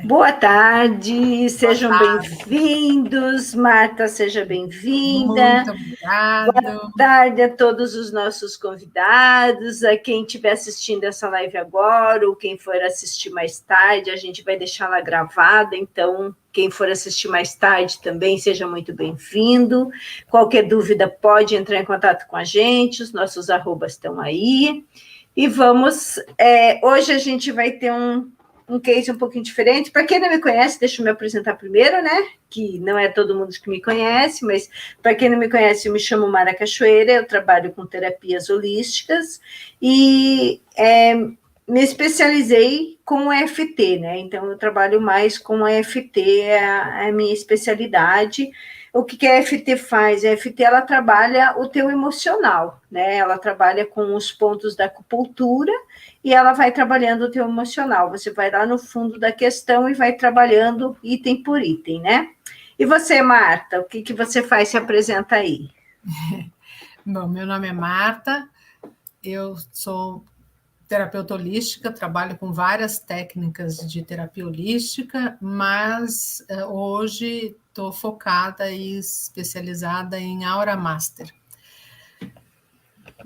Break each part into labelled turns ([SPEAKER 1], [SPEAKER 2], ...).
[SPEAKER 1] Boa tarde,
[SPEAKER 2] Boa
[SPEAKER 1] sejam
[SPEAKER 2] tarde.
[SPEAKER 1] bem-vindos. Marta, seja bem-vinda.
[SPEAKER 2] Muito obrigado.
[SPEAKER 1] Boa tarde a todos os nossos convidados, a quem estiver assistindo essa live agora, ou quem for assistir mais tarde, a gente vai deixá-la gravada, então quem for assistir mais tarde também, seja muito bem-vindo. Qualquer dúvida pode entrar em contato com a gente, os nossos arrobas estão aí. E vamos, hoje a gente vai ter um case um pouquinho diferente. Para quem não me conhece, deixa eu me apresentar primeiro, né? Que não é todo mundo que me conhece, mas para quem não me conhece, eu me chamo Mara Cachoeira, eu trabalho com terapias holísticas e me especializei com o EFT, né? Então, eu trabalho mais com o EFT, é a minha especialidade. O que a EFT faz? A EFT, ela trabalha o teu emocional, né? Ela trabalha com os pontos da acupuntura e ela vai trabalhando o teu emocional. Você vai lá no fundo da questão e vai trabalhando item por item, né? E você, Marta, o que você faz? Se apresenta aí.
[SPEAKER 2] Bom, meu nome é Marta, eu sou terapeuta holística, trabalho com várias técnicas de terapia holística, mas hoje estou focada e especializada em Aura Master.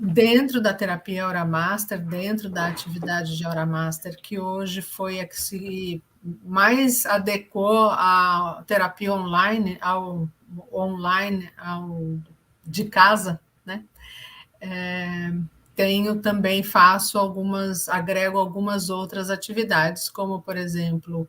[SPEAKER 2] Dentro da terapia Aura Master, dentro da atividade de Aura Master, que hoje foi a que se mais adequou à terapia online, de casa, né? Agrego algumas outras atividades, como, por exemplo,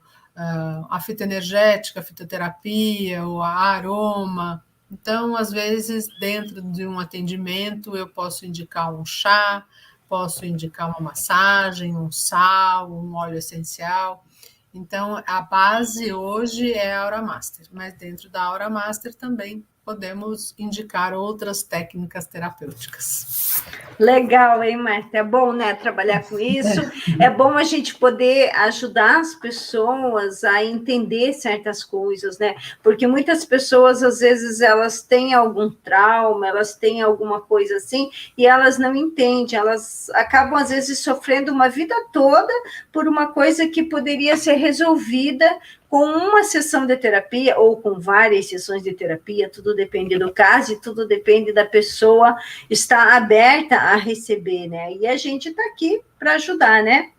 [SPEAKER 2] a fitoenergética, a fitoterapia, ou a aroma. Então, às vezes, dentro de um atendimento, eu posso indicar um chá, posso indicar uma massagem, um sal, um óleo essencial. Então, a base hoje é a Aura Master, mas dentro da Aura Master também podemos indicar outras técnicas terapêuticas.
[SPEAKER 1] Legal, hein, Marta? É bom, né, trabalhar com isso. É bom a gente poder ajudar as pessoas a entender certas coisas, né? Porque muitas pessoas, às vezes, elas têm algum trauma, elas têm alguma coisa assim, e elas não entendem, elas acabam, às vezes, sofrendo uma vida toda por uma coisa que poderia ser resolvida com uma sessão de terapia ou com várias sessões de terapia, tudo depende do caso e tudo depende da pessoa estar aberta a receber, né? E a gente está aqui para ajudar, né?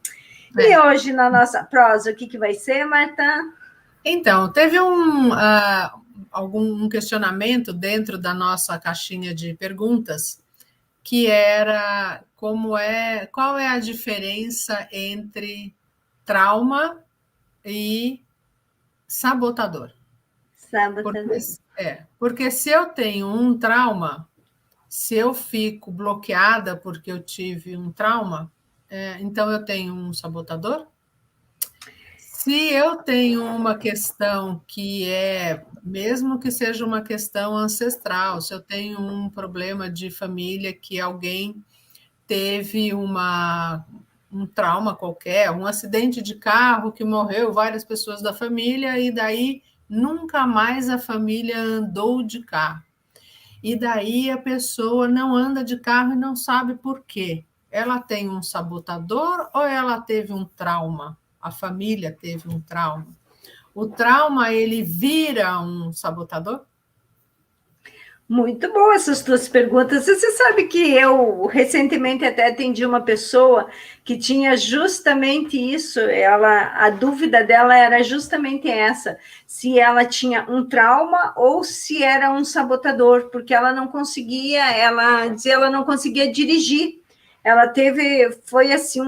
[SPEAKER 1] E hoje, na nossa prosa, o que vai ser, Marta?
[SPEAKER 2] Então, teve algum questionamento dentro da nossa caixinha de perguntas, que era qual é a diferença entre trauma e sabotador? Porque se eu tenho um trauma, se eu fico bloqueada porque eu tive um trauma, então eu tenho um sabotador? Se eu tenho uma questão que mesmo que seja uma questão ancestral, se eu tenho um problema de família que alguém teve um trauma qualquer, um acidente de carro que morreu várias pessoas da família e daí nunca mais a família andou de carro. E daí a pessoa não anda de carro e não sabe por quê. Ela tem um sabotador ou ela teve um trauma? A família teve um trauma. O trauma, ele vira um sabotador?
[SPEAKER 1] Muito boas essas tuas perguntas. Você sabe que eu recentemente até atendi uma pessoa que tinha justamente isso. A dúvida dela era justamente essa: se ela tinha um trauma ou se era um sabotador, porque ela não conseguia, ela dizia, ela não conseguia dirigir. Ela foi assim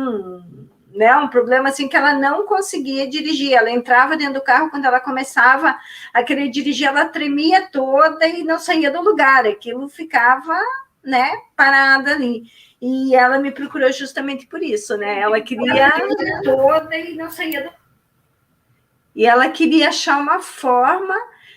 [SPEAKER 1] né, um problema assim que ela não conseguia dirigir. Ela entrava dentro do carro, quando ela começava a querer dirigir, ela tremia toda e não saía do lugar. Aquilo ficava, né, parada ali. E ela me procurou justamente por isso, né? Ela queria toda e não saía do... E ela queria achar uma forma,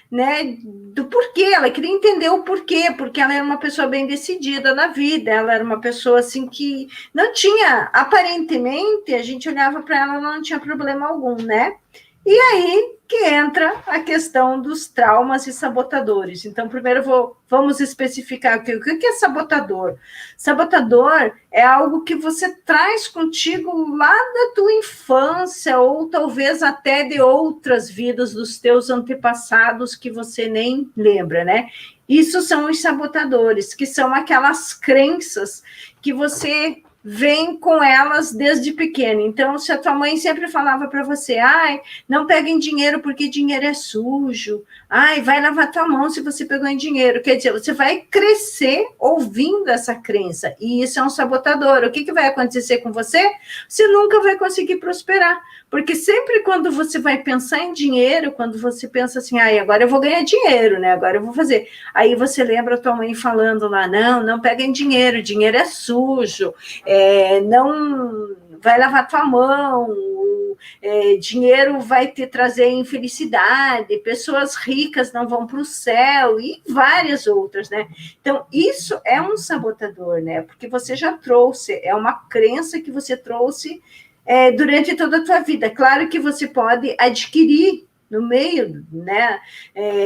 [SPEAKER 1] né, do porquê, ela queria entender o porquê, porque ela era uma pessoa bem decidida na vida, ela era uma pessoa assim que não tinha, aparentemente, a gente olhava para ela, ela não tinha problema algum, né? E aí que entra a questão dos traumas e sabotadores. Então, primeiro vamos especificar o que é sabotador. Sabotador é algo que você traz contigo lá da tua infância, ou talvez até de outras vidas dos teus antepassados que você nem lembra, né? Isso são os sabotadores, que são aquelas crenças que você vem com elas desde pequeno. Então, se a tua mãe sempre falava para você, ai, não peguem dinheiro porque dinheiro é sujo, ai, vai lavar tua mão se você pegou em dinheiro. Quer dizer, você vai crescer ouvindo essa crença, e isso é um sabotador. O que vai acontecer com você? Você nunca vai conseguir prosperar, porque sempre quando você vai pensar em dinheiro, quando você pensa assim, ai, agora eu vou ganhar dinheiro, né? Agora eu vou fazer. Aí você lembra a tua mãe falando lá, não peguem dinheiro, dinheiro é sujo, não vai lavar tua mão, dinheiro vai te trazer infelicidade, pessoas ricas não vão para o céu, e várias outras, né? Então, isso é um sabotador, né? Porque você já trouxe, é uma crença que você trouxe durante toda a tua vida. Claro que você pode adquirir no meio, né?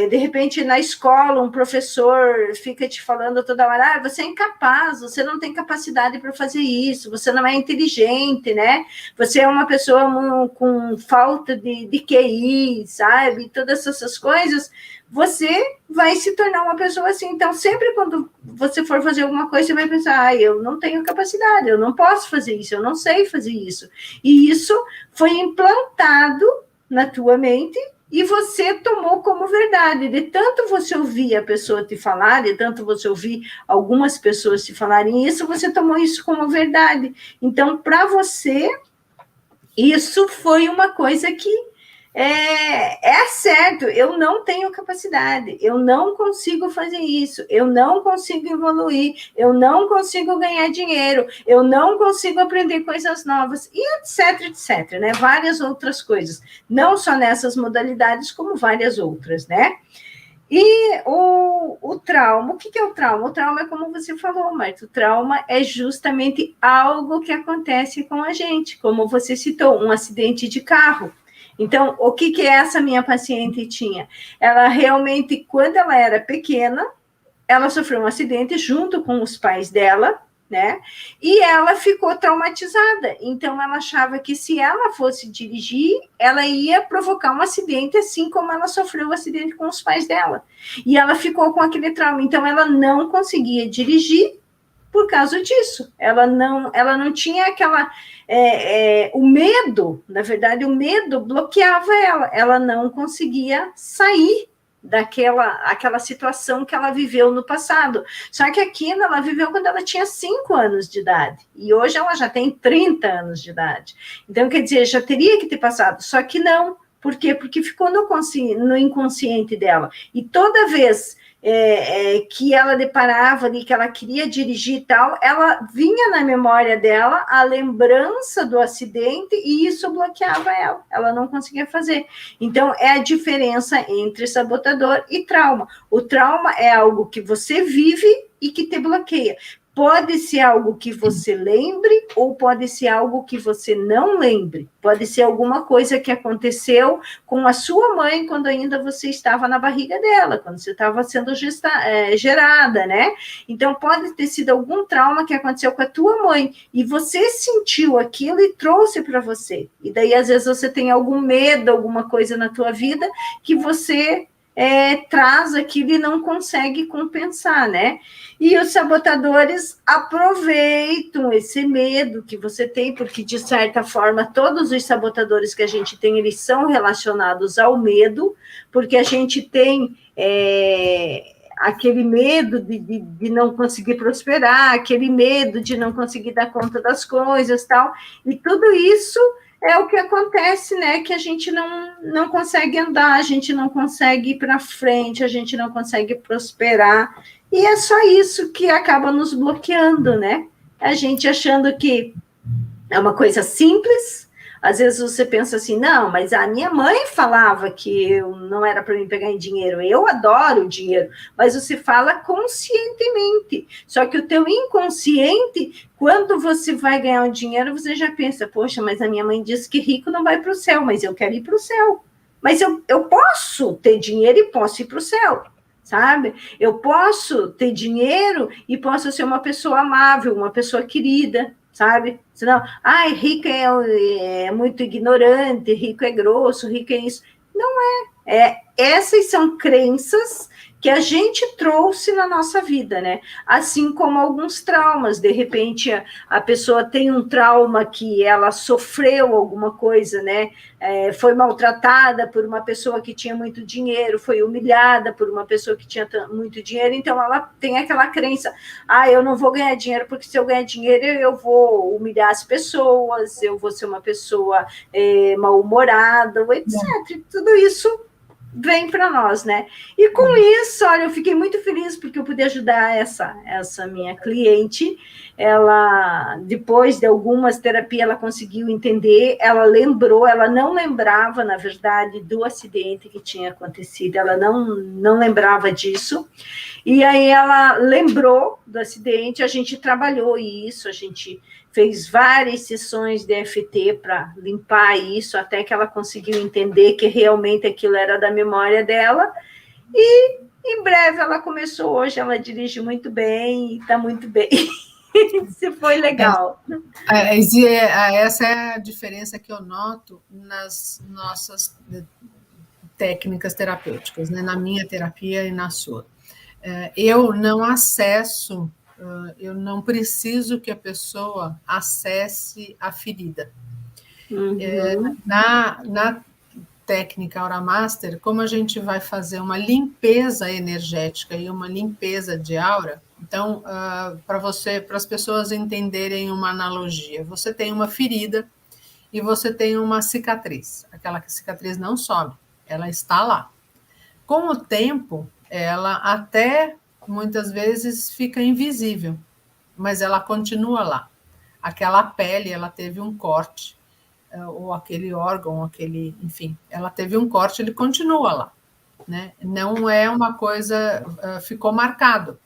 [SPEAKER 1] De repente, na escola, um professor fica te falando toda hora, você é incapaz, você não tem capacidade para fazer isso, você não é inteligente, né? Você é uma pessoa com falta de QI, sabe? Todas essas coisas, você vai se tornar uma pessoa assim. Então, sempre quando você for fazer alguma coisa, você vai pensar, eu não tenho capacidade, eu não posso fazer isso, eu não sei fazer isso. E isso foi implantado na tua mente, e você tomou como verdade. De tanto você ouvir a pessoa te falar, de tanto você ouvir algumas pessoas te falarem isso, você tomou isso como verdade. Então, para você, isso foi uma coisa que é certo, eu não tenho capacidade, eu não consigo fazer isso, eu não consigo evoluir, eu não consigo ganhar dinheiro, eu não consigo aprender coisas novas, e etc, né? Várias outras coisas, não só nessas modalidades, como várias outras, né? E o trauma, o que é o trauma? O trauma é como você falou, Marta, o trauma é justamente algo que acontece com a gente, como você citou, um acidente de carro. Então, o que essa minha paciente tinha? Ela realmente, quando ela era pequena, ela sofreu um acidente junto com os pais dela, né? E ela ficou traumatizada. Então, ela achava que se ela fosse dirigir, ela ia provocar um acidente, assim como ela sofreu um acidente com os pais dela. E ela ficou com aquele trauma. Então, ela não conseguia dirigir por causa disso. Ela não tinha aquela... o medo, na verdade, o medo bloqueava ela não conseguia sair aquela situação que ela viveu no passado. Só que aquilo ela viveu quando ela tinha 5 anos de idade, e hoje ela já tem 30 anos de idade. Então, quer dizer, já teria que ter passado, só que não. Por quê? Porque ficou no inconsciente dela. E toda vez que ela deparava ali, que ela queria dirigir e tal, ela vinha na memória dela a lembrança do acidente, e isso bloqueava ela não conseguia fazer. Então, é a diferença entre sabotador e trauma. O trauma é algo que você vive e que te bloqueia. Pode ser algo que você lembre, ou pode ser algo que você não lembre. Pode ser alguma coisa que aconteceu com a sua mãe quando ainda você estava na barriga dela, quando você estava sendo gerada, né? Então, pode ter sido algum trauma que aconteceu com a tua mãe, e você sentiu aquilo e trouxe para você. E daí, às vezes, você tem algum medo, alguma coisa na tua vida que você traz aquilo e não consegue compensar, né? E os sabotadores aproveitam esse medo que você tem, porque, de certa forma, todos os sabotadores que a gente tem, eles são relacionados ao medo, porque a gente tem aquele medo de não conseguir prosperar, aquele medo de não conseguir dar conta das coisas, tal, e tudo isso é o que acontece, né? Que a gente não consegue andar, a gente não consegue ir para frente, a gente não consegue prosperar. E é só isso que acaba nos bloqueando, né? A gente achando que é uma coisa simples. Às vezes você pensa assim, não, mas a minha mãe falava que eu não era para mim pegar em dinheiro, eu adoro o dinheiro, mas você fala conscientemente, só que o teu inconsciente, quando você vai ganhar um dinheiro, você já pensa, poxa, mas a minha mãe disse que rico não vai para o céu, mas eu quero ir para o céu. mas eu posso ter dinheiro e posso ir para o céu, sabe? Eu posso ter dinheiro e posso ser uma pessoa amável, uma pessoa querida, sabe? Senão, ai, rico é muito ignorante, rico é grosso, rico é isso. Não essas são crenças que a gente trouxe na nossa vida, né? Assim como alguns traumas, de repente a pessoa tem um trauma que ela sofreu alguma coisa, né? Foi maltratada por uma pessoa que tinha muito dinheiro, foi humilhada por uma pessoa que tinha muito dinheiro, então ela tem aquela crença, eu não vou ganhar dinheiro, porque se eu ganhar dinheiro eu vou humilhar as pessoas, eu vou ser uma pessoa mal-humorada, etc. Tudo isso vem para nós, né? E com isso, olha, eu fiquei muito feliz porque eu pude ajudar essa minha cliente. Ela, depois de algumas terapias, ela conseguiu entender, ela lembrou, ela não lembrava, na verdade, do acidente que tinha acontecido, ela não lembrava disso. E aí ela lembrou do acidente, a gente trabalhou isso, a gente fez várias sessões de EFT para limpar isso, até que ela conseguiu entender que realmente aquilo era da memória dela, e em breve ela começou, hoje ela dirige muito bem, e está muito bem. Isso foi legal.
[SPEAKER 2] Essa é a diferença que eu noto nas nossas técnicas terapêuticas, né? Na minha terapia e na sua. Eu não acesso, eu não preciso que a pessoa acesse a ferida.
[SPEAKER 1] Uhum.
[SPEAKER 2] Na técnica Aura Master, como a gente vai fazer uma limpeza energética e uma limpeza de aura, então, para as pessoas entenderem uma analogia, você tem uma ferida e você tem uma cicatriz. Aquela cicatriz não sobe, ela está lá. Com o tempo, ela até muitas vezes fica invisível, mas ela continua lá. Aquela pele, ela teve um corte, ou aquele órgão, enfim, ela teve um corte, ele continua lá, né? Não é uma coisa, ficou marcado.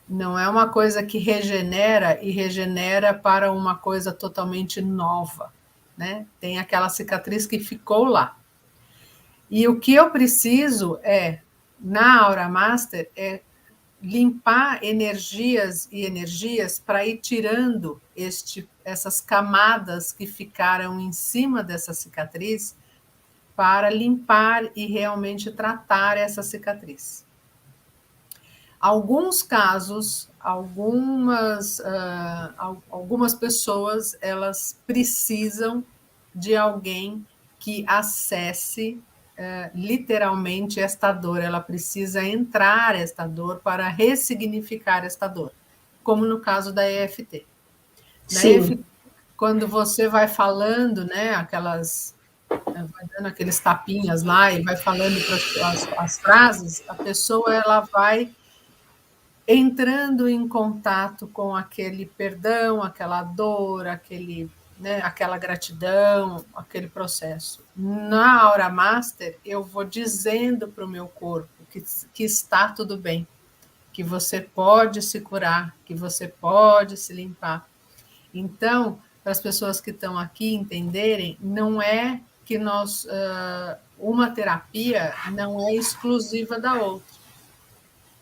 [SPEAKER 2] Não é uma coisa que regenera e regenera para uma coisa totalmente nova, né? Tem aquela cicatriz que ficou lá. E o que eu preciso na Aura Master, limpar energias para ir tirando essas camadas que ficaram em cima dessa cicatriz, para limpar e realmente tratar essa cicatriz. Alguns casos, algumas pessoas, elas precisam de alguém que acesse literalmente esta dor, ela precisa entrar esta dor para ressignificar esta dor, como no caso da EFT. Na EFT, quando você vai falando, né, vai dando aqueles tapinhas lá e vai falando as frases, a pessoa ela vai entrando em contato com aquele perdão, aquela dor, aquela gratidão, aquele processo. Na Aura Master, eu vou dizendo para o meu corpo que está tudo bem, que você pode se curar, que você pode se limpar. Então, para as pessoas que estão aqui entenderem, não é que uma terapia não é exclusiva da outra.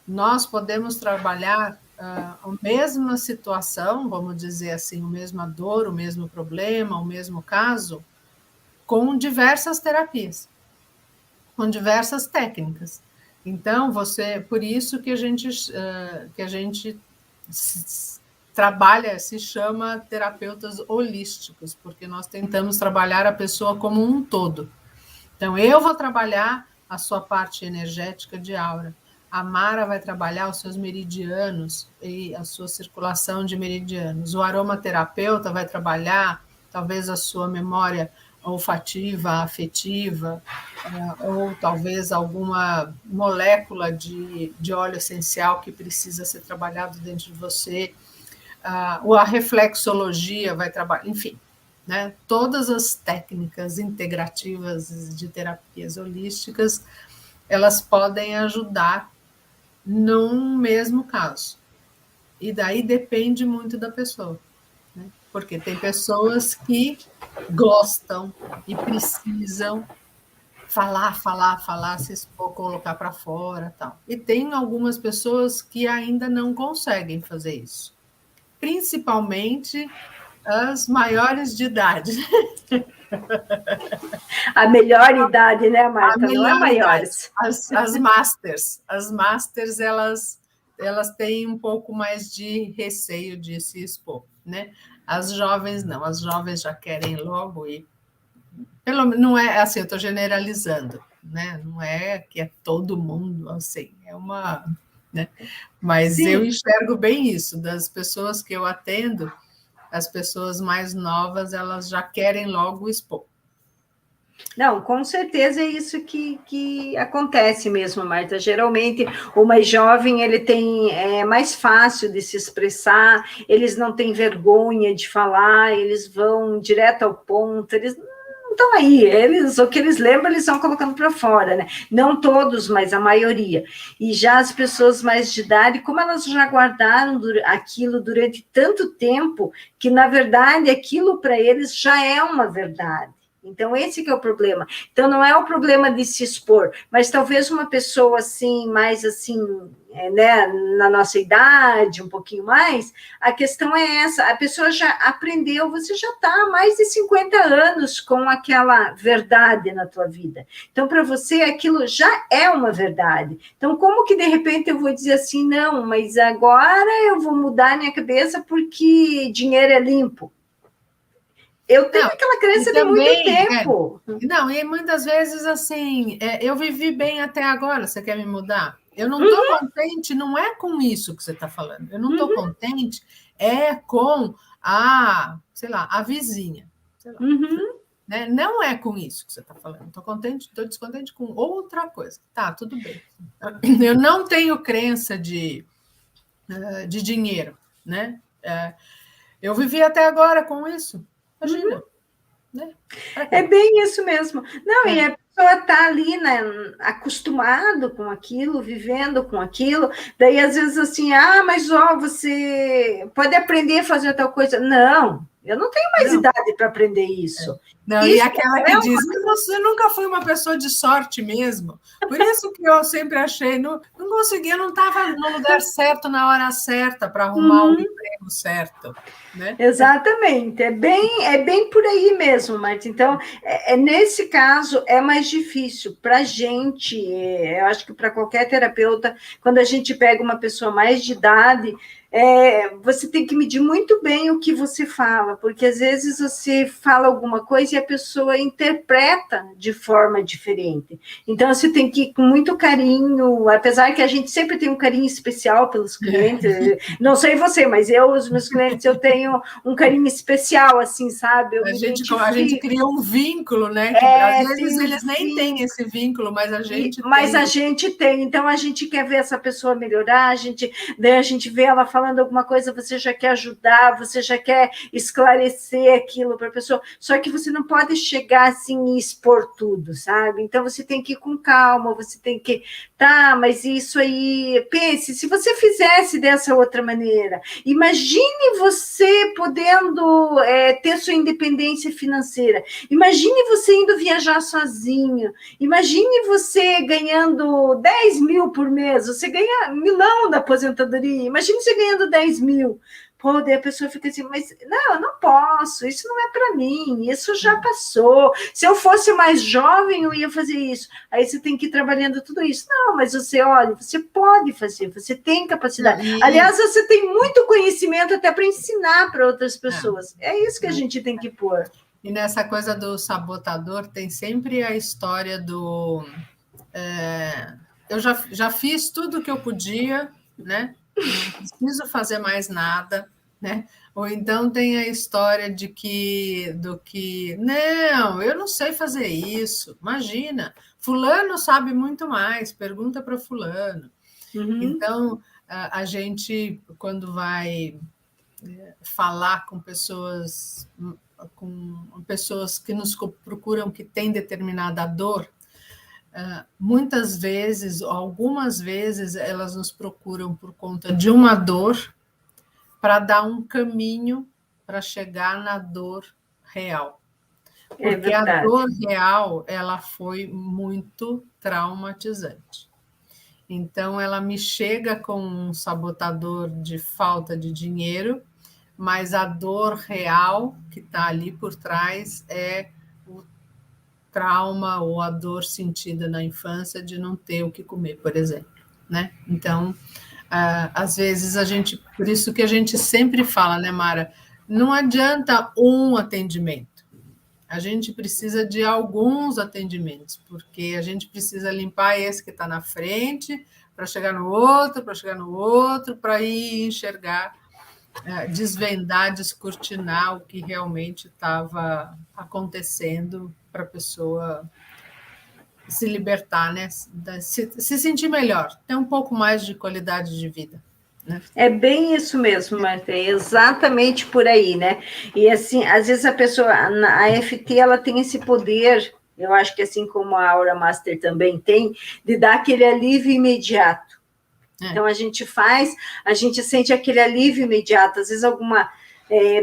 [SPEAKER 2] Nós podemos trabalhar a mesma situação, vamos dizer assim, a mesma dor, o mesmo problema, o mesmo caso, com diversas terapias, com diversas técnicas. Então, por isso que a gente trabalha, se chama terapeutas holísticos, porque nós tentamos trabalhar a pessoa como um todo. Então, eu vou trabalhar a sua parte energética de aura. A Mara vai trabalhar os seus meridianos e a sua circulação de meridianos. O aromaterapeuta vai trabalhar, talvez, a sua memória olfativa, afetiva, ou talvez alguma molécula de óleo essencial que precisa ser trabalhado dentro de você. A reflexologia vai trabalhar, enfim, né? Todas as técnicas integrativas de terapias holísticas, elas podem ajudar num mesmo caso. E daí depende muito da pessoa, né? Porque tem pessoas que gostam e precisam falar, se expor, colocar para fora, tal. E tem algumas pessoas que ainda não conseguem fazer isso, principalmente as maiores de idade.
[SPEAKER 1] A melhor idade, né,
[SPEAKER 2] A
[SPEAKER 1] Marta? Não é
[SPEAKER 2] melhor idade.
[SPEAKER 1] maiores.
[SPEAKER 2] As masters, elas têm um pouco mais de receio de se expor, né? As jovens não, as jovens já querem logo ir. Não é assim, eu estou generalizando, né? Não é que é todo mundo assim, é uma, né? Mas eu
[SPEAKER 1] Sim.
[SPEAKER 2] enxergo bem isso, das pessoas que eu atendo, as pessoas mais novas, elas já querem logo expor.
[SPEAKER 1] Não, com certeza é isso que acontece mesmo, Marta. Geralmente, o mais jovem ele tem mais fácil de se expressar, eles não têm vergonha de falar, eles vão direto ao ponto, eles não estão aí, o que eles lembram, eles vão colocando para fora, né? Não todos, mas a maioria. E já as pessoas mais de idade, como elas já guardaram aquilo durante tanto tempo, que na verdade aquilo para eles já é uma verdade. Então, esse que é o problema. Então, não é o problema de se expor, mas talvez uma pessoa assim, mais assim, né, na nossa idade, um pouquinho mais, a questão é essa, a pessoa já aprendeu, você já está há mais de 50 anos com aquela verdade na tua vida. Então, para você, aquilo já é uma verdade. Então, como que de repente eu vou dizer assim, não, mas agora eu vou mudar minha cabeça porque dinheiro é limpo? Eu tenho aquela crença de muito tempo.
[SPEAKER 2] Não, e muitas vezes assim, eu vivi bem até agora, você quer me mudar? Eu não estou contente, não é com isso que você está falando. Eu não estou contente, é com sei lá, a vizinha. Sei lá, né? Não é com isso que você está falando. Estou contente, estou descontente com outra coisa. Tá, tudo bem. Eu não tenho crença de dinheiro, né? Eu vivi até agora com isso. Imagina. Né?
[SPEAKER 1] É bem isso mesmo. Não, e a pessoa está ali, né, acostumado com aquilo, vivendo com aquilo, daí às vezes assim, mas você pode aprender a fazer tal coisa. Não, eu não tenho mais idade para aprender isso.
[SPEAKER 2] Não,
[SPEAKER 1] isso
[SPEAKER 2] e aquela que diz, você nunca foi uma pessoa de sorte mesmo. Por isso que eu sempre achei, não conseguia, não estava no lugar certo, na hora certa, para arrumar um emprego certo. Né?
[SPEAKER 1] Exatamente, é bem por aí mesmo, Marta. Então, nesse caso, é mais difícil para a gente, eu acho que para qualquer terapeuta, quando a gente pega uma pessoa mais de idade, você tem que medir muito bem o que você fala, porque às vezes você fala alguma coisa e a pessoa interpreta de forma diferente. Então, você tem que ir com muito carinho, apesar que a gente sempre tem um carinho especial pelos clientes, não sei você, mas os meus clientes, eu tenho um carinho especial, assim, sabe?
[SPEAKER 2] A gente cria um vínculo, né? Que às vezes eles nem têm esse vínculo, mas a gente tem.
[SPEAKER 1] Mas a gente tem, então a gente quer ver essa pessoa melhorar, daí a gente vê ela falando alguma coisa, você já quer ajudar, você já quer esclarecer aquilo para a pessoa, só que você não pode chegar assim e expor tudo, sabe? Então você tem que ir com calma, você tem que, mas isso aí, pense, se você fizesse dessa outra maneira, imagine você podendo ter sua independência financeira, imagine você indo viajar sozinho, imagine você ganhando 10 mil por mês, você ganha milão da aposentadoria, imagine você ganhando 10 mil. Pô, daí a pessoa fica assim, mas não, eu não posso, isso não é para mim, isso já passou. Se eu fosse mais jovem, eu ia fazer isso. Aí você tem que ir trabalhando tudo isso. Não, mas olha, você pode fazer, você tem capacidade. Aliás, você tem muito conhecimento até para ensinar para outras pessoas. É isso que a gente tem que pôr.
[SPEAKER 2] E nessa coisa do sabotador, tem sempre a história do... eu já fiz tudo o que eu podia, né? Não preciso fazer mais nada, né? Ou então tem a história do que não, eu não sei fazer isso. Imagina, fulano sabe muito mais, pergunta para fulano. Então, a gente, quando vai falar com pessoas que nos procuram que têm determinada dor, muitas vezes, algumas vezes, elas nos procuram por conta de uma dor para dar um caminho para chegar na dor real. Porque a dor real, ela foi muito traumatizante. Então, ela me chega com um sabotador de falta de dinheiro, mas a dor real que está ali por trás é o trauma ou a dor sentida na infância de não ter o que comer, por exemplo, né? Então, às vezes a gente, por isso que a gente sempre fala, né, Mara? Não adianta um atendimento. A gente precisa de alguns atendimentos, porque a gente precisa limpar esse que está na frente, para chegar no outro, para ir enxergar, desvendar, descortinar o que realmente estava acontecendo para a pessoa se libertar, né? Se sentir melhor, ter um pouco mais de qualidade de vida. Né?
[SPEAKER 1] É bem isso mesmo, Marta, é exatamente por aí, né? E assim, às vezes a pessoa, a AFT, ela tem esse poder, eu acho que assim como a Aura Master também tem, de dar aquele alívio imediato. Então a gente faz, a gente sente aquele alívio imediato, às vezes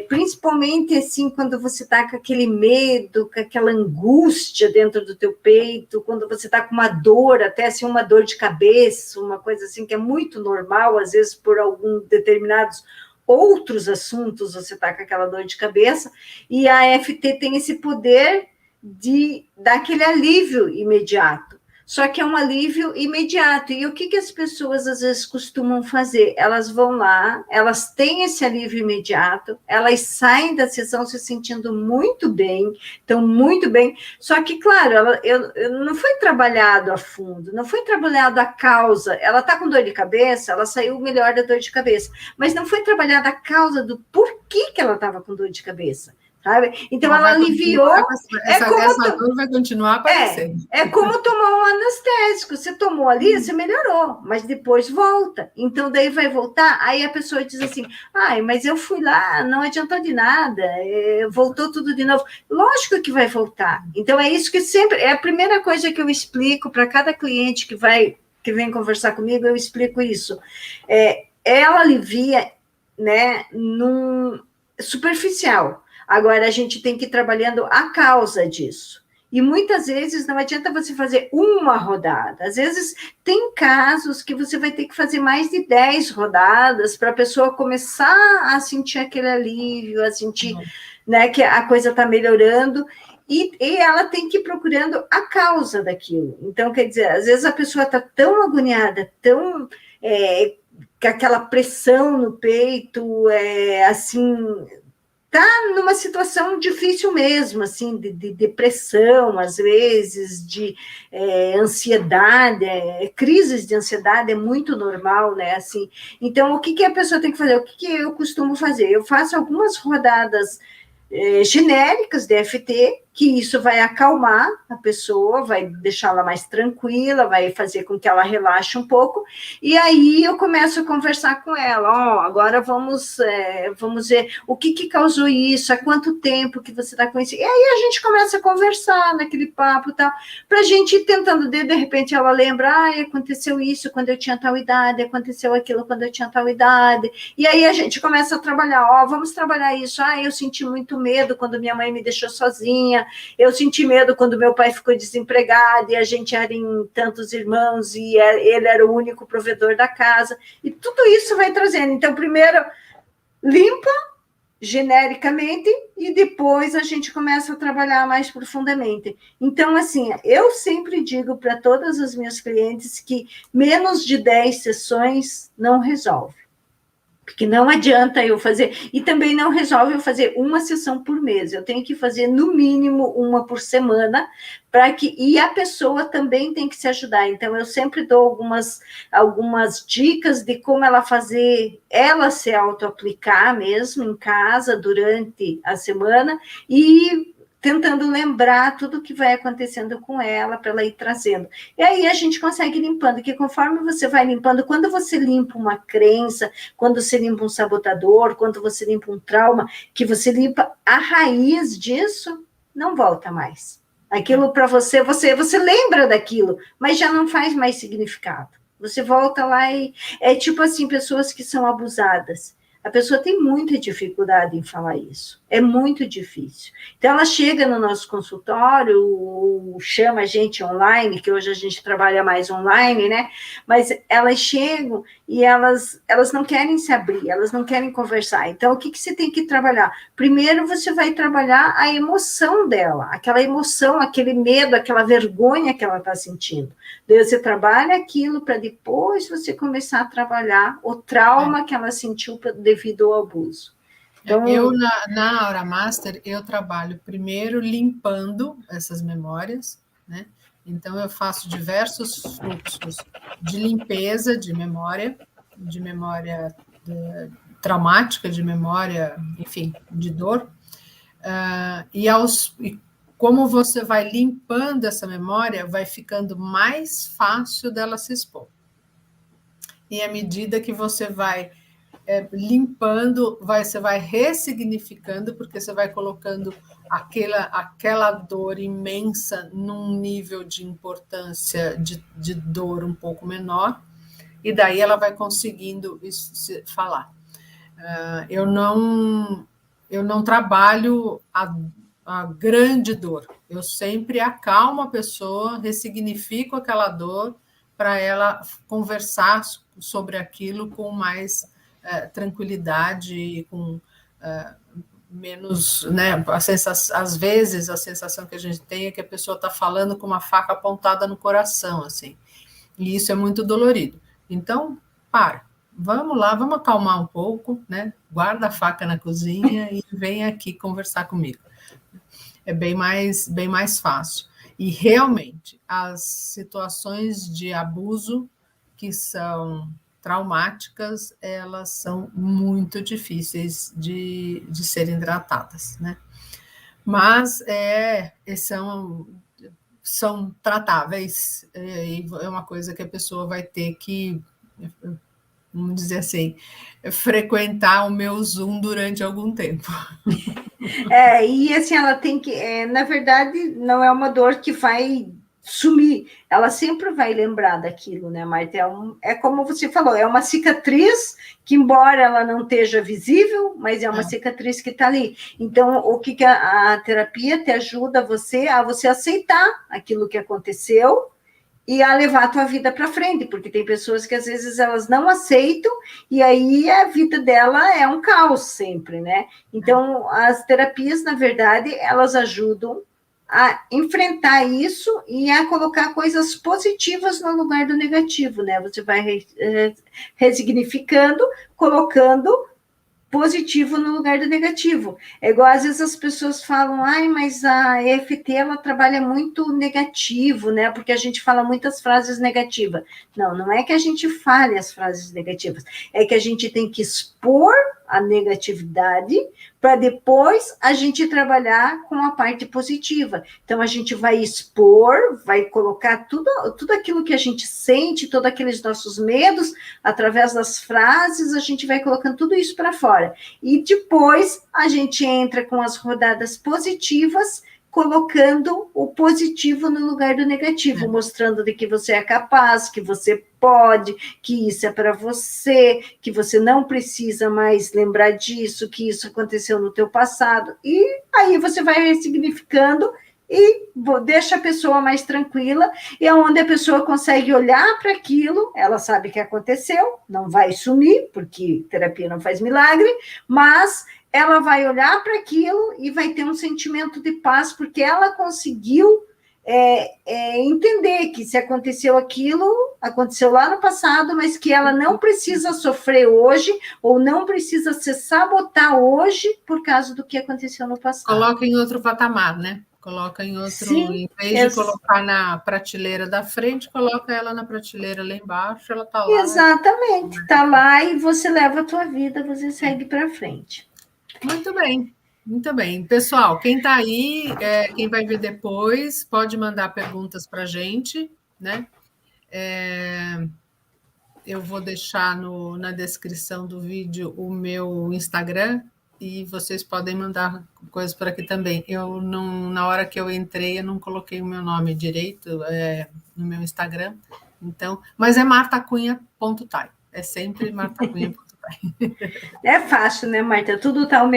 [SPEAKER 1] principalmente assim, quando você está com aquele medo, com aquela angústia dentro do teu peito, quando você está com uma dor, até assim, uma dor de cabeça, uma coisa assim que é muito normal, às vezes por alguns determinados outros assuntos você está com aquela dor de cabeça, e a EFT tem esse poder de dar aquele alívio imediato. Só que é um alívio imediato. E o que as pessoas às vezes costumam fazer? Elas vão lá, elas têm esse alívio imediato, elas saem da sessão se sentindo muito bem, estão muito bem. Só que, claro, não foi trabalhado a fundo, não foi trabalhado a causa. Ela está com dor de cabeça, ela saiu melhor da dor de cabeça, mas não foi trabalhada a causa do porquê que ela estava com dor de cabeça. Sabe? Então, ela aliviou.
[SPEAKER 2] Essa dor vai continuar aparecendo.
[SPEAKER 1] É como tomar um anestésico. Você tomou ali, você melhorou, mas depois volta. Então, daí vai voltar. Aí a pessoa diz assim: mas eu fui lá, não adiantou de nada, voltou tudo de novo. Lógico que vai voltar. Então, é isso que sempre. É a primeira coisa que eu explico para cada cliente que vem conversar comigo, eu explico isso. Ela alivia, né, num superficial. Agora, a gente tem que ir trabalhando a causa disso. E muitas vezes não adianta você fazer uma rodada. Às vezes tem casos que você vai ter que fazer mais de 10 rodadas para a pessoa começar a sentir aquele alívio, a sentir, né, que a coisa está melhorando. E ela tem que ir procurando a causa daquilo. Então, quer dizer, às vezes a pessoa está tão agoniada, tão com aquela pressão no peito, assim... está numa situação difícil mesmo, assim, de depressão, às vezes, de ansiedade, crises de ansiedade é muito normal, né, assim. Então, o que a pessoa tem que fazer? O que eu costumo fazer? Eu faço algumas rodadas genéricas de EFT, que isso vai acalmar a pessoa, vai deixá-la mais tranquila, vai fazer com que ela relaxe um pouco, e aí eu começo a conversar com ela, agora vamos ver o que causou isso, há quanto tempo que você está com isso, e aí a gente começa a conversar naquele papo, tal, para a gente ir tentando, de repente ela lembra, aconteceu isso quando eu tinha tal idade, aconteceu aquilo quando eu tinha tal idade, e aí a gente começa a trabalhar, vamos trabalhar isso, eu senti muito medo quando minha mãe me deixou sozinha, eu senti medo quando meu pai ficou desempregado e a gente era em tantos irmãos e ele era o único provedor da casa, e tudo isso vai trazendo. Então, primeiro, limpa genericamente e depois a gente começa a trabalhar mais profundamente. Então, assim, eu sempre digo para todas as minhas clientes que menos de 10 sessões não resolve. Porque não adianta eu fazer, e também não resolve eu fazer uma sessão por mês, eu tenho que fazer no mínimo uma por semana, e a pessoa também tem que se ajudar, então eu sempre dou algumas dicas de como ela se auto-aplicar mesmo em casa durante a semana, e tentando lembrar tudo o que vai acontecendo com ela, para ela ir trazendo. E aí a gente consegue ir limpando, que conforme você vai limpando, quando você limpa uma crença, quando você limpa um sabotador, quando você limpa um trauma, que você limpa a raiz disso, não volta mais. Aquilo para você lembra daquilo, mas já não faz mais significado. Você volta lá e... É tipo assim, pessoas que são abusadas. A pessoa tem muita dificuldade em falar isso, é muito difícil. Então, ela chega no nosso consultório, chama a gente online, que hoje a gente trabalha mais online, né? Mas elas chegam e elas não querem se abrir, elas não querem conversar. Então, o que você tem que trabalhar? Primeiro, você vai trabalhar a emoção dela, aquela emoção, aquele medo, aquela vergonha que ela está sentindo. Daí você trabalha aquilo para depois você começar a trabalhar o trauma que ela sentiu devido ao abuso.
[SPEAKER 2] Então, eu, na Aura Master, eu trabalho primeiro limpando essas memórias, né? Então, eu faço diversos fluxos de limpeza de memória traumática, de memória, enfim, de dor. E como você vai limpando essa memória, vai ficando mais fácil dela se expor. E à medida que você vai limpando, você vai ressignificando, porque você vai colocando aquela dor imensa num nível de importância de dor um pouco menor, e daí ela vai conseguindo falar. Eu não trabalho a grande dor, eu sempre acalmo a pessoa, ressignifico aquela dor para ela conversar sobre aquilo com mais tranquilidade e com menos, né? Às vezes a sensação que a gente tem é que a pessoa está falando com uma faca apontada no coração, assim, e isso é muito dolorido. Então, vamos lá, vamos acalmar um pouco, né? Guarda a faca na cozinha e vem aqui conversar comigo. É bem mais fácil. E realmente, as situações de abuso que são traumáticas, elas são muito difíceis de serem tratadas, né? Mas são tratáveis, e é uma coisa que a pessoa vai ter que, vamos dizer assim, frequentar o meu Zoom durante algum tempo.
[SPEAKER 1] E assim, ela tem que, na verdade, não é uma dor que vai sumir, ela sempre vai lembrar daquilo, né, Marta? É como você falou, é uma cicatriz que, embora ela não esteja visível, mas é uma cicatriz que está ali. Então, o que a terapia te ajuda a você aceitar aquilo que aconteceu e a levar a tua vida para frente, porque tem pessoas que às vezes elas não aceitam e aí a vida dela é um caos sempre, né? Então, as terapias, na verdade, elas ajudam a enfrentar isso e a colocar coisas positivas no lugar do negativo, né? Você vai resignificando, colocando positivo no lugar do negativo. É igual às vezes as pessoas falam, mas a EFT ela trabalha muito negativo, né? Porque a gente fala muitas frases negativas. Não é que a gente fale as frases negativas, é que a gente tem que expor a negatividade para depois a gente trabalhar com a parte positiva. Então a gente vai expor, vai colocar tudo aquilo que a gente sente, todos aqueles nossos medos, através das frases, a gente vai colocando tudo isso para fora. E depois a gente entra com as rodadas positivas, colocando o positivo no lugar do negativo, mostrando de que você é capaz, que você pode, que isso é para você, que você não precisa mais lembrar disso, que isso aconteceu no teu passado. E aí você vai ressignificando e deixa a pessoa mais tranquila, e é onde a pessoa consegue olhar para aquilo, ela sabe que aconteceu, não vai sumir, porque terapia não faz milagre, mas ela vai olhar para aquilo e vai ter um sentimento de paz, porque ela conseguiu entender que se aconteceu aquilo, aconteceu lá no passado, mas que ela não precisa sofrer hoje, ou não precisa se sabotar hoje por causa do que aconteceu no passado.
[SPEAKER 2] Coloca em outro patamar, né? Coloca em outro, sim, em vez de colocar na prateleira da frente, coloca ela na prateleira lá embaixo, ela está lá.
[SPEAKER 1] Exatamente, está lá e você leva a tua vida, você segue para frente.
[SPEAKER 2] Muito bem. Muito bem. Pessoal, quem está aí, quem vai ver depois, pode mandar perguntas para a gente, né? Eu vou deixar na descrição do vídeo o meu Instagram e vocês podem mandar coisas por aqui também. Eu não, na hora que eu entrei, eu não coloquei o meu nome direito no meu Instagram, então, mas é martacunha.tai. É sempre martacunha.tai.
[SPEAKER 1] É fácil, né, Marta? Tudo está no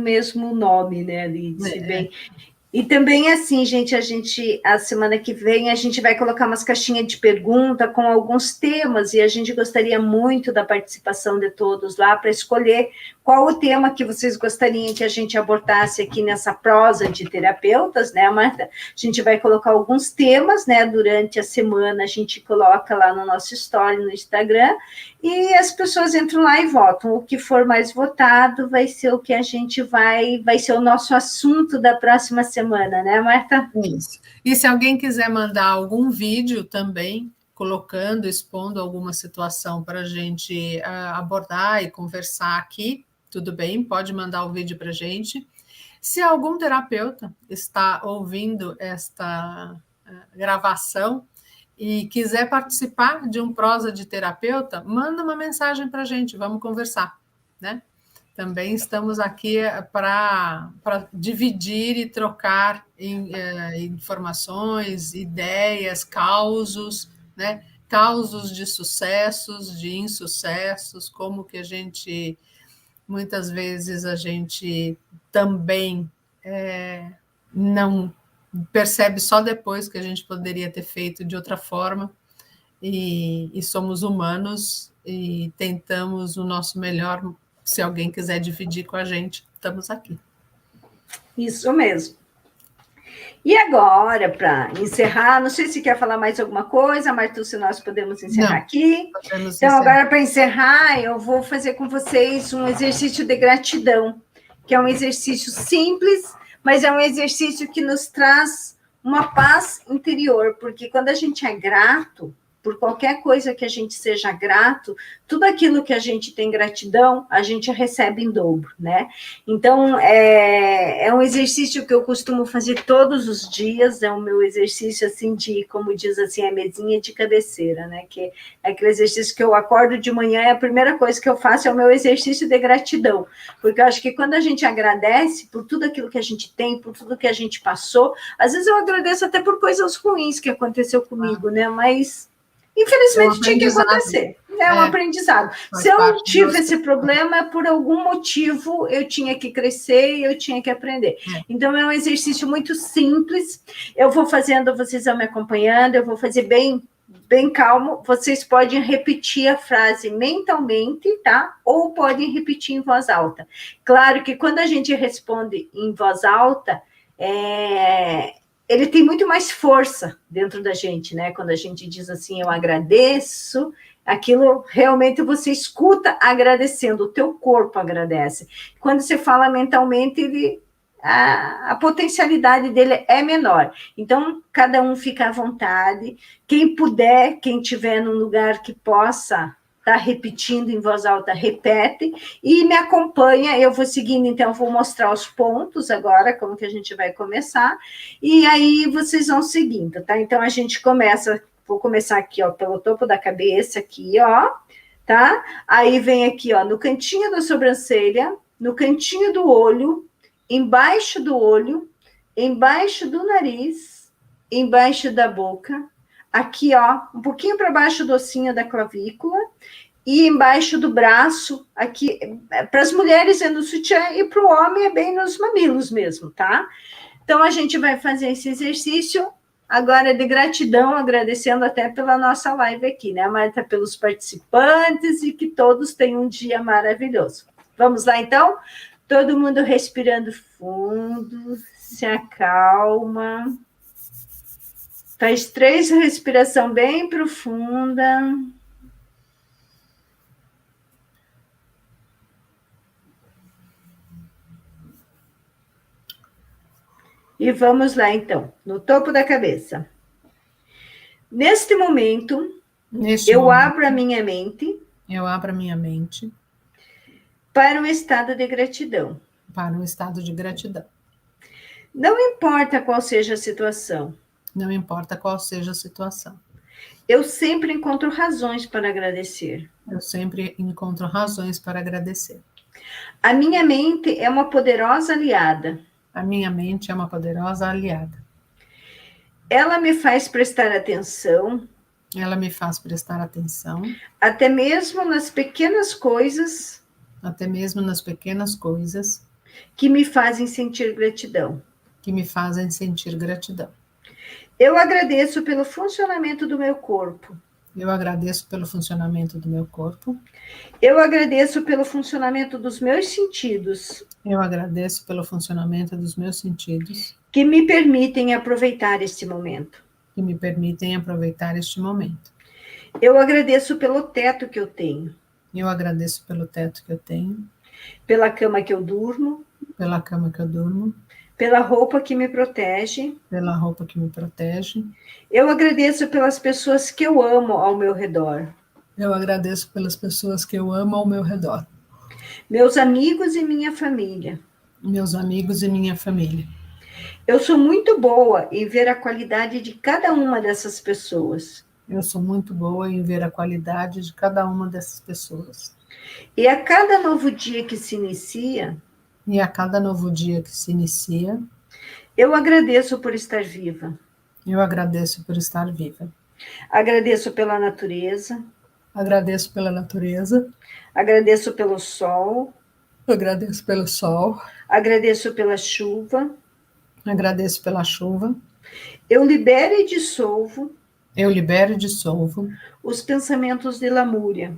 [SPEAKER 1] mesmo nome, né, Lídice? Bem, e também, assim, gente, a semana que vem, a gente vai colocar umas caixinhas de pergunta com alguns temas, e a gente gostaria muito da participação de todos lá para escolher qual o tema que vocês gostariam que a gente abordasse aqui nessa prosa de terapeutas, né, Marta? A gente vai colocar alguns temas, né, durante a semana, a gente coloca lá no nosso story, no Instagram, e as pessoas entram lá e votam. O que for mais votado vai ser o que a gente vai ser o nosso assunto da próxima semana, né, Marta?
[SPEAKER 2] Isso. E se alguém quiser mandar algum vídeo também, colocando, expondo alguma situação para a gente abordar e conversar aqui, tudo bem, pode mandar o vídeo para a gente. Se algum terapeuta está ouvindo esta gravação e quiser participar de um prosa de terapeuta, manda uma mensagem para a gente, vamos conversar, né? Também estamos aqui para dividir e trocar informações, ideias, causos, né? Causos de sucessos, de insucessos, como que muitas vezes a gente também não percebe só depois que a gente poderia ter feito de outra forma, e somos humanos e tentamos o nosso melhor. Se alguém quiser dividir com a gente, estamos aqui.
[SPEAKER 1] Isso mesmo. E agora, para encerrar, não sei se quer falar mais alguma coisa, Martu, se nós podemos encerrar aqui. Então, agora, para encerrar, eu vou fazer com vocês um exercício de gratidão, que é um exercício simples, mas é um exercício que nos traz uma paz interior, porque quando a gente é grato, por qualquer coisa que a gente seja grato, tudo aquilo que a gente tem gratidão, a gente recebe em dobro, né? Então, é um exercício que eu costumo fazer todos os dias, é o meu exercício, assim, como diz assim, a mesinha de cabeceira, né? Que é aquele exercício que eu acordo de manhã e a primeira coisa que eu faço é o meu exercício de gratidão, porque eu acho que quando a gente agradece por tudo aquilo que a gente tem, por tudo que a gente passou, às vezes eu agradeço até por coisas ruins que aconteceu comigo, né? Mas infelizmente tinha que acontecer, é um aprendizado. Se eu tive esse problema, por algum motivo eu tinha que crescer e eu tinha que aprender. Então é um exercício muito simples, eu vou fazendo, vocês vão me acompanhando, eu vou fazer bem calmo, vocês podem repetir a frase mentalmente, tá? Ou podem repetir em voz alta. Claro que quando a gente responde em voz alta, ele tem muito mais força dentro da gente, né? Quando a gente diz assim, eu agradeço, aquilo realmente você escuta agradecendo, o teu corpo agradece. Quando você fala mentalmente, a potencialidade dele é menor. Então, cada um fica à vontade. Quem puder, quem estiver num lugar que possa está repetindo em voz alta, repete, e me acompanha, eu vou seguindo, então, vou mostrar os pontos agora, como que a gente vai começar, e aí vocês vão seguindo, tá? Então, a gente começa, vou começar aqui, ó, pelo topo da cabeça, aqui, ó, tá? Aí vem aqui, ó, no cantinho da sobrancelha, no cantinho do olho, embaixo do nariz, embaixo da boca, aqui, ó, um pouquinho para baixo do ossinho da clavícula, e embaixo do braço, aqui, para as mulheres é no sutiã, e para o homem é bem nos mamilos mesmo, tá? Então, a gente vai fazer esse exercício, agora de gratidão, agradecendo até pela nossa live aqui, né, Marta, pelos participantes, e que todos tenham um dia maravilhoso. Vamos lá, então? Todo mundo respirando fundo, se acalma. Faz 3 respirações bem profundas. E vamos lá, então, no topo da cabeça. Neste momento, eu abro a minha mente.
[SPEAKER 2] Eu abro a minha mente.
[SPEAKER 1] Para um estado de gratidão.
[SPEAKER 2] Para um estado de gratidão.
[SPEAKER 1] Não importa qual seja a situação.
[SPEAKER 2] Não importa qual seja a situação.
[SPEAKER 1] Eu sempre encontro razões para agradecer.
[SPEAKER 2] Eu sempre encontro razões para agradecer.
[SPEAKER 1] A minha mente é uma poderosa aliada.
[SPEAKER 2] A minha mente é uma poderosa aliada.
[SPEAKER 1] Ela me faz prestar atenção.
[SPEAKER 2] Ela me faz prestar atenção,
[SPEAKER 1] até mesmo nas pequenas coisas
[SPEAKER 2] até mesmo nas pequenas coisas
[SPEAKER 1] que me fazem sentir gratidão.
[SPEAKER 2] que me fazem sentir gratidão.
[SPEAKER 1] Eu agradeço pelo funcionamento do meu corpo.
[SPEAKER 2] Eu agradeço pelo funcionamento do meu corpo.
[SPEAKER 1] Eu agradeço pelo funcionamento dos meus sentidos,
[SPEAKER 2] Eu agradeço pelo funcionamento dos meus sentidos,
[SPEAKER 1] que me permitem aproveitar este momento.
[SPEAKER 2] que me permitem aproveitar este momento.
[SPEAKER 1] Eu agradeço pelo teto que eu tenho,
[SPEAKER 2] Eu agradeço pelo teto que eu tenho,
[SPEAKER 1] pela cama que eu durmo,
[SPEAKER 2] pela cama que eu durmo,
[SPEAKER 1] pela roupa que me protege.
[SPEAKER 2] pela roupa que me protege.
[SPEAKER 1] Eu agradeço pelas pessoas que eu amo ao meu redor,
[SPEAKER 2] Eu agradeço pelas pessoas que eu amo ao meu redor,
[SPEAKER 1] meus amigos e minha família.
[SPEAKER 2] meus amigos e minha família.
[SPEAKER 1] Eu sou muito boa em ver a qualidade de cada uma dessas pessoas.
[SPEAKER 2] Eu sou muito boa em ver a qualidade de cada uma dessas pessoas.
[SPEAKER 1] E a cada novo dia que se inicia,
[SPEAKER 2] E a cada novo dia que se inicia,
[SPEAKER 1] eu agradeço por estar viva.
[SPEAKER 2] eu agradeço por estar viva.
[SPEAKER 1] Agradeço pela natureza,
[SPEAKER 2] Agradeço pela natureza,
[SPEAKER 1] agradeço pelo sol,
[SPEAKER 2] agradeço pelo sol,
[SPEAKER 1] agradeço pela chuva.
[SPEAKER 2] agradeço pela chuva.
[SPEAKER 1] Eu libero e dissolvo
[SPEAKER 2] Eu libero e dissolvo
[SPEAKER 1] os pensamentos de lamúria.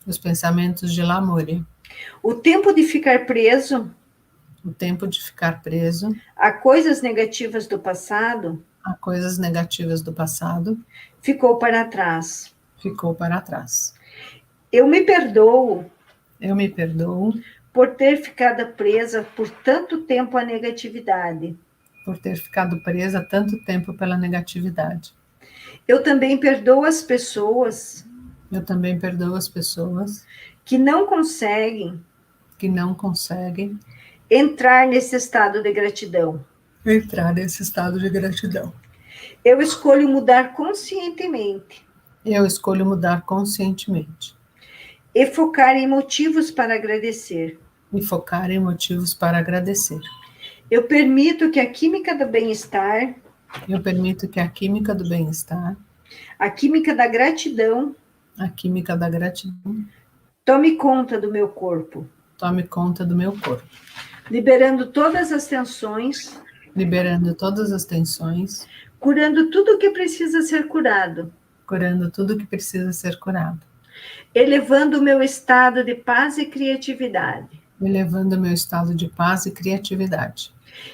[SPEAKER 2] os pensamentos de lamúria.
[SPEAKER 1] O tempo de ficar preso
[SPEAKER 2] O tempo de ficar preso
[SPEAKER 1] a coisas negativas do passado
[SPEAKER 2] a coisas negativas do passado
[SPEAKER 1] ficou para trás.
[SPEAKER 2] ficou para trás.
[SPEAKER 1] Eu me perdoo
[SPEAKER 2] Eu me perdoo
[SPEAKER 1] por ter ficado presa por tanto tempo à negatividade.
[SPEAKER 2] por ter ficado presa tanto tempo pela negatividade.
[SPEAKER 1] Eu também perdoo as pessoas
[SPEAKER 2] Eu também perdoo as pessoas
[SPEAKER 1] que não conseguem
[SPEAKER 2] que não conseguem
[SPEAKER 1] entrar nesse estado de gratidão.
[SPEAKER 2] entrar nesse estado de gratidão.
[SPEAKER 1] Eu escolho mudar conscientemente
[SPEAKER 2] Eu escolho mudar conscientemente
[SPEAKER 1] e focar em motivos para agradecer.
[SPEAKER 2] e focar em motivos para agradecer.
[SPEAKER 1] Eu permito que a química do bem-estar,
[SPEAKER 2] Eu permito que a química do bem-estar,
[SPEAKER 1] a química da gratidão,
[SPEAKER 2] a química da gratidão,
[SPEAKER 1] tome conta do meu corpo,
[SPEAKER 2] tome conta do meu corpo,
[SPEAKER 1] liberando todas as tensões,
[SPEAKER 2] liberando todas as tensões,
[SPEAKER 1] curando tudo o que precisa ser curado,
[SPEAKER 2] curando tudo que precisa ser curado,
[SPEAKER 1] elevando o meu estado de paz e criatividade.
[SPEAKER 2] elevando o meu estado de paz e criatividade.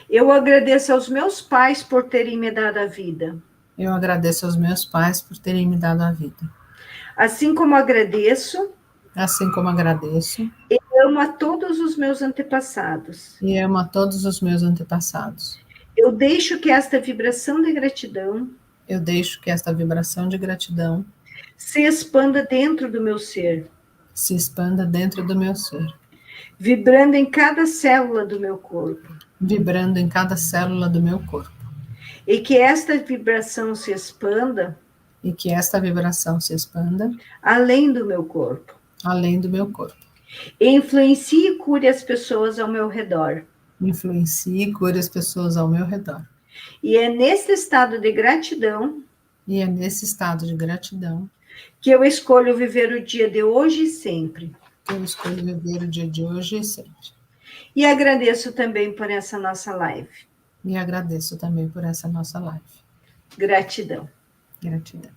[SPEAKER 1] Eu agradeço aos meus pais por terem me dado a vida.
[SPEAKER 2] Eu agradeço aos meus pais por terem me dado a vida.
[SPEAKER 1] Assim como agradeço,
[SPEAKER 2] Assim como agradeço
[SPEAKER 1] amo a todos os meus antepassados.
[SPEAKER 2] e amo a todos os meus antepassados.
[SPEAKER 1] Eu deixo que esta vibração de gratidão
[SPEAKER 2] Eu deixo que esta vibração de gratidão
[SPEAKER 1] se expanda dentro do meu ser,
[SPEAKER 2] se expanda dentro do meu ser,
[SPEAKER 1] vibrando em cada célula do meu corpo.
[SPEAKER 2] vibrando em cada célula do meu corpo.
[SPEAKER 1] E que esta vibração se expanda
[SPEAKER 2] E que esta vibração se expanda
[SPEAKER 1] além do meu corpo.
[SPEAKER 2] além do meu corpo.
[SPEAKER 1] E influencie e cure as pessoas ao meu redor.
[SPEAKER 2] Influencie e cure as pessoas ao meu redor.
[SPEAKER 1] E é nesse estado de gratidão
[SPEAKER 2] E é nesse estado de gratidão
[SPEAKER 1] que eu escolho viver o dia de hoje e sempre.
[SPEAKER 2] que eu escolho viver o dia de hoje e sempre.
[SPEAKER 1] E agradeço também por essa nossa live.
[SPEAKER 2] E agradeço também por essa nossa live.
[SPEAKER 1] Gratidão.
[SPEAKER 2] Gratidão.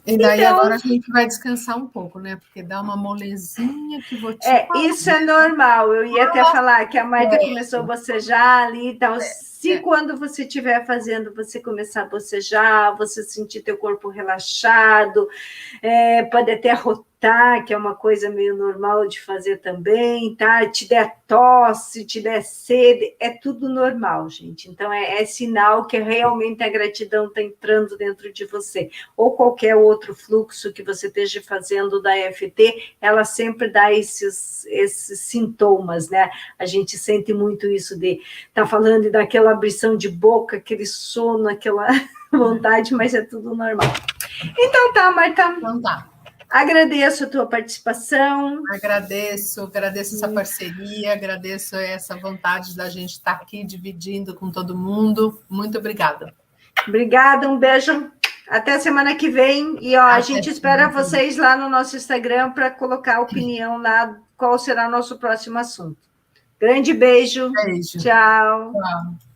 [SPEAKER 2] E daí
[SPEAKER 1] Então,
[SPEAKER 2] agora a gente vai descansar um pouco, né? Porque dá uma molezinha que vou te falar.
[SPEAKER 1] isso é normal. Eu ia até falar que a Marta começou a bocejar ali, então se quando você estiver fazendo, você começar a bocejar, você sentir teu corpo relaxado, pode até arrotar, que é uma coisa meio normal de fazer também, tá? Te der tosse, te der sede, é tudo normal, gente. Então é sinal que realmente a gratidão está entrando dentro de você. Ou qualquer outro fluxo que você esteja fazendo da EFT, ela sempre dá esses sintomas, né? A gente sente muito isso de estar falando e daquela abrição de boca, aquele sono, aquela vontade, mas é tudo normal. Então tá, Marta.
[SPEAKER 2] Então tá.
[SPEAKER 1] Agradeço a tua participação.
[SPEAKER 2] Agradeço essa parceria, agradeço essa vontade da gente estar aqui dividindo com todo mundo. Muito obrigada.
[SPEAKER 1] Obrigada, um beijo Até semana que vem. E ó, a gente espera vocês lá no nosso Instagram para colocar a opinião lá, qual será o nosso próximo assunto. Grande beijo.
[SPEAKER 2] Beijo.
[SPEAKER 1] Tchau.
[SPEAKER 2] Tchau.